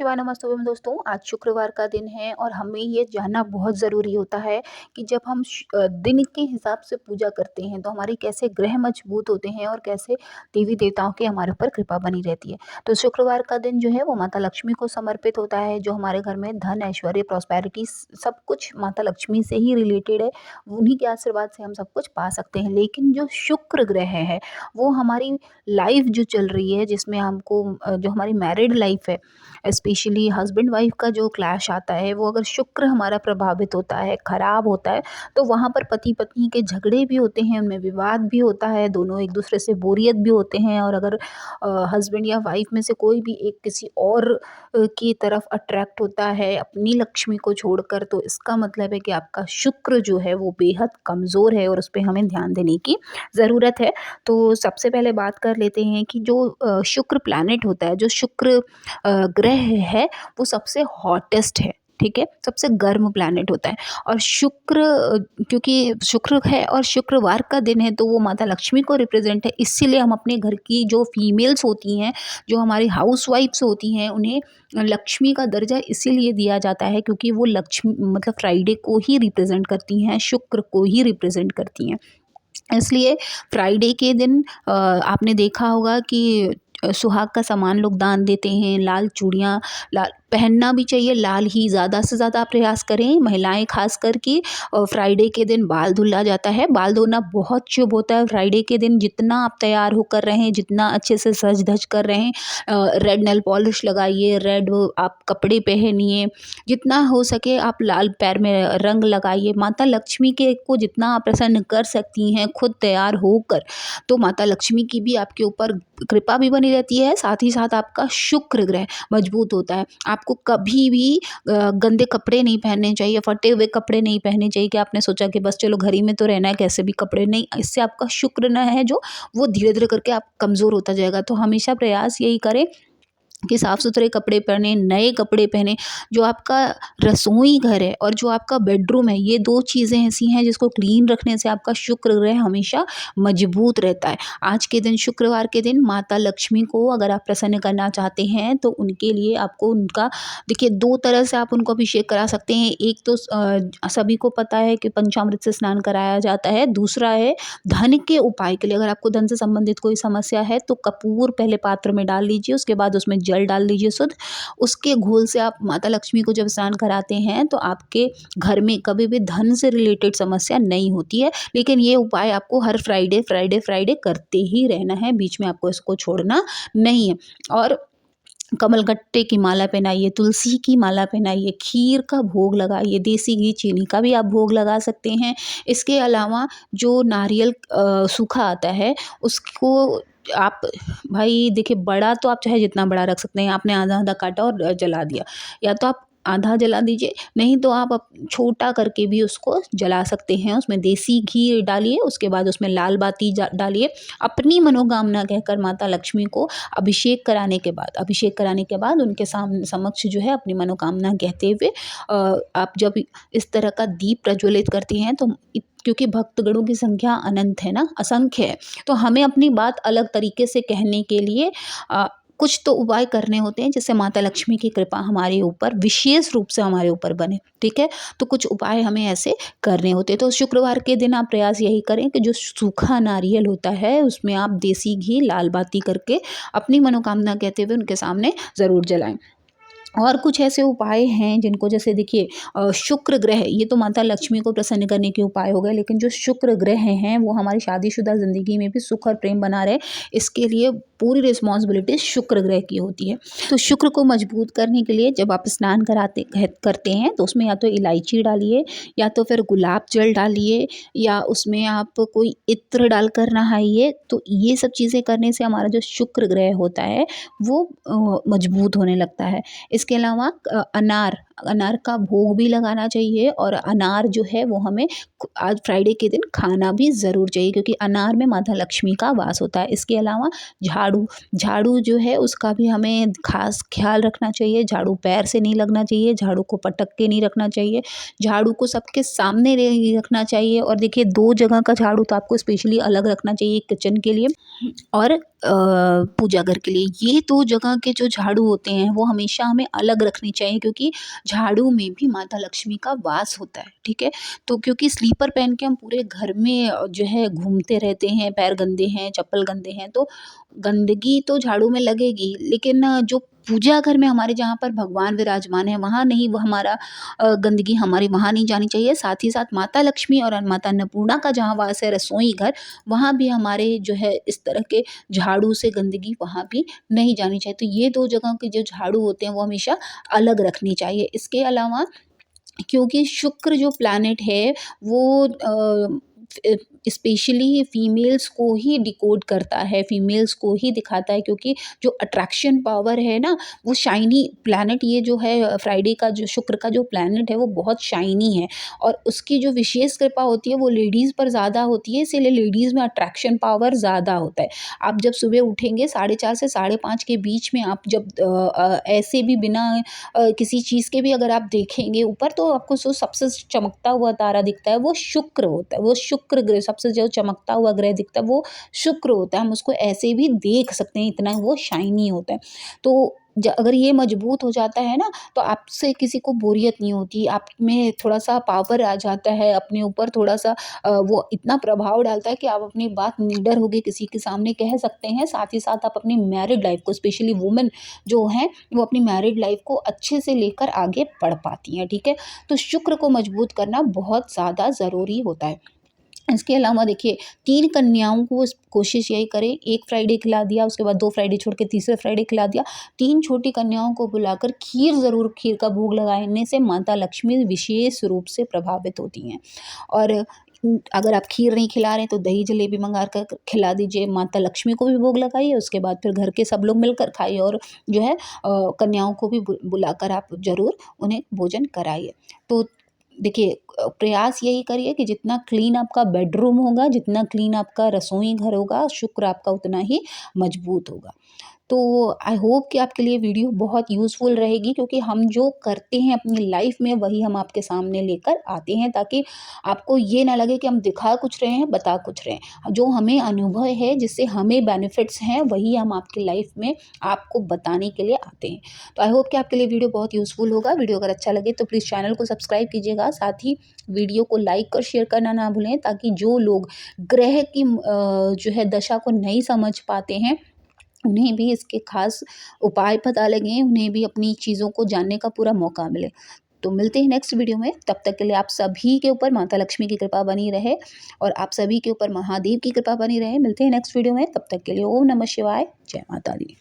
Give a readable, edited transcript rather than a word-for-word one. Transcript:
शिवाय नमस्ते दोस्तों। आज शुक्रवार का दिन है और हमें ये जानना बहुत ज़रूरी होता है कि जब हम दिन के हिसाब से पूजा करते हैं तो हमारे कैसे ग्रह मजबूत होते हैं और कैसे देवी देवताओं की हमारे ऊपर कृपा बनी रहती है। तो शुक्रवार का दिन जो है वो माता लक्ष्मी को समर्पित होता है। जो हमारे घर में धन ऐश्वर्य प्रॉस्पेरिटी सब कुछ माता लक्ष्मी से ही रिलेटेड है। उन्हीं के आशीर्वाद से हम सब कुछ पा सकते हैं। लेकिन जो शुक्र ग्रह है वो हमारी लाइफ जो चल रही है, जिसमें हमको जो हमारी मैरिड लाइफ है, स्पेशली हस्बैंड वाइफ का जो क्लैश आता है, वो अगर शुक्र हमारा प्रभावित होता है, खराब होता है, तो वहाँ पर पति पत्नी के झगड़े भी होते हैं, उनमें विवाद भी होता है, दोनों एक दूसरे से बोरियत भी होते हैं। और अगर हस्बैंड या वाइफ में से कोई भी एक किसी और की तरफ अट्रैक्ट होता है अपनी लक्ष्मी को छोड़कर, तो इसका मतलब है कि आपका शुक्र जो है वो बेहद कमज़ोर है और उस पे हमें ध्यान देने की ज़रूरत है। तो सबसे पहले बात कर लेते हैं कि जो शुक्र प्लैनेट होता है, जो शुक्र ग्रह है, वो सबसे हॉटेस्ट है। ठीक है, सबसे गर्म प्लैनेट होता है। और शुक्र क्योंकि शुक्र है और शुक्रवार का दिन है, तो वो माता लक्ष्मी को रिप्रेजेंट है। इसीलिए हम अपने घर की जो फीमेल्स होती हैं, जो हमारी हाउस वाइफ्स होती हैं, उन्हें लक्ष्मी का दर्जा इसीलिए दिया जाता है क्योंकि वो लक्ष्मी मतलब फ्राइडे को ही रिप्रेजेंट करती हैं, शुक्र को ही रिप्रेजेंट करती हैं। इसलिए फ्राइडे के दिन आपने देखा होगा कि सुहाग का सामान लोग दान देते हैं। लाल चूड़ियाँ लाल पहनना भी चाहिए, लाल ही ज़्यादा से ज़्यादा प्रयास करें महिलाएं खास कर कि फ्राइडे के दिन बाल धुला जाता है। बाल धोना बहुत शुभ होता है। फ्राइडे के दिन जितना आप तैयार होकर रहें, जितना अच्छे से सज धज कर रहें, रेड नेल पॉलिश लगाइए, रेड आप कपड़े पहनिए, जितना हो सके आप लाल पैर में रंग लगाइए। माता लक्ष्मी के को जितना आप प्रसन्न कर सकती हैं खुद तैयार होकर, तो माता लक्ष्मी की भी आपके ऊपर कृपा भी बनी रहती है। साथ ही साथ आपका शुक्र ग्रह मजबूत होता है। आपको कभी भी गंदे कपड़े नहीं पहनने चाहिए, फटे हुए कपड़े नहीं पहनने चाहिए कि आपने सोचा कि बस चलो घर ही में तो रहना है, कैसे भी कपड़े नहीं। इससे आपका शुक्र न है जो वो धीरे धीरे करके आप कमज़ोर होता जाएगा। तो हमेशा प्रयास यही करें कि साफ़ सुथरे कपड़े पहने, नए कपड़े पहने। जो आपका रसोई घर है और जो आपका बेडरूम है, ये 2 चीज़ें ऐसी हैं जिसको क्लीन रखने से आपका शुक्र ग्रह हमेशा मजबूत रहता है। आज के दिन शुक्रवार के दिन माता लक्ष्मी को अगर आप प्रसन्न करना चाहते हैं तो उनके लिए आपको उनका देखिए 2 तरह से आप उनको अभिषेक करा सकते हैं। एक तो सभी को पता है कि पंचामृत से स्नान कराया जाता है। दूसरा है धन के उपाय के लिए, अगर आपको धन से संबंधित कोई समस्या है तो कपूर पहले पात्र में डाल लीजिए, उसके बाद उसमें जल डाल लीजिए शुद्ध। उसके घोल से आप माता लक्ष्मी को जब स्नान कराते हैं तो आपके घर में कभी भी धन से रिलेटेड समस्या नहीं होती है। लेकिन ये उपाय आपको हर फ्राइडे फ्राइडे फ्राइडे करते ही रहना है, बीच में आपको इसको छोड़ना नहीं है। और कमलगट्टे की माला पहनाइए, तुलसी की माला पहनाइए, खीर का भोग लगाइए, देसी घी चीनी का भी आप भोग लगा सकते हैं। इसके अलावा जो नारियल सूखा आता है उसको आप भाई देखिए, बड़ा तो आप चाहे जितना बड़ा रख सकते हैं। आपने आधा आधा काटा और जला दिया, या तो आप आधा जला दीजिए, नहीं तो आप छोटा करके भी उसको जला सकते हैं। उसमें देसी घी डालिए, उसके बाद उसमें लाल बाती डालिए। अपनी मनोकामना कहकर माता लक्ष्मी को अभिषेक कराने के बाद उनके सामने समक्ष जो है अपनी मनोकामना कहते हुए आप जब इस तरह का दीप प्रज्वलित करती हैं तो क्योंकि भक्तगणों की संख्या अनंत है ना, असंख्य है, तो हमें अपनी बात अलग तरीके से कहने के लिए कुछ तो उपाय करने होते हैं जिससे माता लक्ष्मी की कृपा हमारे ऊपर विशेष रूप से हमारे ऊपर बने। ठीक है, तो कुछ उपाय हमें ऐसे करने होते हैं। तो शुक्रवार के दिन आप प्रयास यही करें कि जो सूखा नारियल होता है उसमें आप देसी घी लाल बाती करके अपनी मनोकामना कहते हुए उनके सामने ज़रूर जलाएं। और कुछ ऐसे उपाय हैं जिनको, जैसे देखिए शुक्र ग्रह, ये तो माता लक्ष्मी को प्रसन्न करने के उपाय हो गए, लेकिन जो शुक्र ग्रह हैं वो हमारी शादीशुदा ज़िंदगी में भी सुख और प्रेम बना रहे, इसके लिए पूरी रिस्पॉन्सिबिलिटी शुक्र ग्रह की होती है। तो शुक्र को मजबूत करने के लिए जब आप स्नान करते हैं तो उसमें या तो इलायची डालिए, या तो फिर गुलाब जल डालिए, या उसमें आप कोई इत्र डालकर नहाइए। तो ये सब चीज़ें करने से हमारा जो शुक्र ग्रह होता है वो मजबूत होने लगता है। इसके अलावा अनार का भोग भी लगाना चाहिए, और अनार जो है वो हमें आज फ्राइडे के दिन खाना भी ज़रूर चाहिए क्योंकि अनार में माता लक्ष्मी का वास होता है। इसके अलावा झाड़ू जो है उसका भी हमें खास ख्याल रखना चाहिए। झाड़ू पैर से नहीं लगना चाहिए, झाड़ू को पटक के नहीं रखना चाहिए, झाड़ू को सबके सामने रखना चाहिए। और देखिए 2 जगह का झाड़ू तो आपको स्पेशली अलग रखना चाहिए, किचन के लिए और पूजा घर के लिए। ये 2 जगह के जो झाड़ू होते हैं वो हमेशा हमें अलग रखने चाहिए, क्योंकि झाड़ू में भी माता लक्ष्मी का वास होता है, ठीक है? तो क्योंकि स्लीपर पहन के हम पूरे घर में जो है घूमते रहते हैं, पैर गंदे हैं, चप्पल गंदे हैं, तो गंदगी तो झाड़ू में लगेगी, लेकिन जो पूजा घर में हमारे जहाँ पर भगवान विराजमान है वहाँ नहीं, वो हमारा गंदगी हमारी वहाँ नहीं जानी चाहिए। साथ ही साथ माता लक्ष्मी और माता अन्नपूर्णा का जहाँ वास है, रसोई घर, वहाँ भी हमारे जो है इस तरह के झाड़ू से गंदगी वहाँ भी नहीं जानी चाहिए। तो ये 2 जगह के जो झाड़ू होते हैं वो हमेशा अलग रखनी चाहिए। इसके अलावा क्योंकि शुक्र जो प्लैनेट है वो स्पेशली फीमेल्स को ही डिकोड करता है, फीमेल्स को ही दिखाता है, क्योंकि जो अट्रैक्शन पावर है ना, वो शाइनी प्लैनेट, ये जो है फ्राइडे का जो शुक्र का जो प्लैनेट है वो बहुत शाइनी है और उसकी जो विशेष कृपा होती है वो लेडीज़ पर ज़्यादा होती है, इसीलिए लेडीज़ में अट्रैक्शन पावर ज़्यादा होता है। आप जब सुबह उठेंगे 4:30 से 5:30 के बीच में, आप जब ऐसे भी बिना किसी चीज़ के भी अगर आप देखेंगे ऊपर, तो आपको जो सबसे चमकता हुआ तारा दिखता है वो शुक्र होता है। वो शुक्र ग्रह सबसे जो चमकता हुआ ग्रह दिखता है वो शुक्र होता है। हम उसको ऐसे भी देख सकते हैं, इतना वो शाइनी होता है। तो अगर ये मजबूत हो जाता है ना, तो आपसे किसी को बोरियत नहीं होती, आप में थोड़ा-सा पावर आ जाता है, अपने ऊपर थोड़ा-सा वो इतना प्रभाव डालता है कि आप अपनी बात निडर होके किसी के सामने कह सकते हैं। साथ ही साथ आप अपनी मैरिड लाइफ़ को, स्पेशली वुमेन जो हैं, वो अपनी मैरिड लाइफ़ को अच्छे से लेकर आगे बढ़ पाती हैं, ठीक है? तो शुक्र को मजबूत करना बहुत ज़्यादा ज़रूरी होता है। इसके अलावा देखिए, 3 कन्याओं को कोशिश यही करें, 1 फ्राइडे खिला दिया, उसके बाद 2 फ्राइडे छोड़ के तीसरे फ्राइडे खिला दिया। 3 छोटी कन्याओं को बुलाकर खीर का भोग लगाने से माता लक्ष्मी विशेष रूप से प्रभावित होती हैं। और अगर आप खीर नहीं खिला रहे हैं तो दही जलेबी मँगा कर खिला दीजिए, माता लक्ष्मी को भी भोग लगाइए, उसके बाद फिर घर के सब लोग मिलकर खाइए और जो है कन्याओं को भी बुलाकर आप ज़रूर उन्हें भोजन कराइए। तो देखिए, प्रयास यही करिए कि जितना क्लीन आपका बेडरूम होगा, जितना क्लीन आपका रसोई घर होगा, शुक्र आपका उतना ही मजबूत होगा। तो आई होप कि आपके लिए वीडियो बहुत यूज़फुल रहेगी, क्योंकि हम जो करते हैं अपनी लाइफ में वही हम आपके सामने लेकर आते हैं, ताकि आपको ये ना लगे कि हम दिखा कुछ रहे हैं, बता कुछ रहे हैं। जो हमें अनुभव है, जिससे हमें बेनिफिट्स हैं, वही हम आपकी लाइफ में आपको बताने के लिए आते हैं। तो आई होप कि आपके लिए वीडियो बहुत यूज़फुल होगा। वीडियो अगर अच्छा लगे तो प्लीज़ चैनल को सब्सक्राइब कीजिएगा, साथ ही वीडियो को लाइक और शेयर करना ना भूलें, ताकि जो लोग ग्रह की जो है दशा को नहीं समझ पाते हैं, उन्हें भी इसके ख़ास उपाय पता लगें, उन्हें भी अपनी चीज़ों को जानने का पूरा मौका मिले। तो मिलते हैं नेक्स्ट वीडियो में, तब तक के लिए आप सभी के ऊपर माता लक्ष्मी की कृपा बनी रहे और आप सभी के ऊपर महादेव की कृपा बनी रहे। मिलते हैं नेक्स्ट वीडियो में, तब तक के लिए ओम नमः शिवाय, जय माता दी।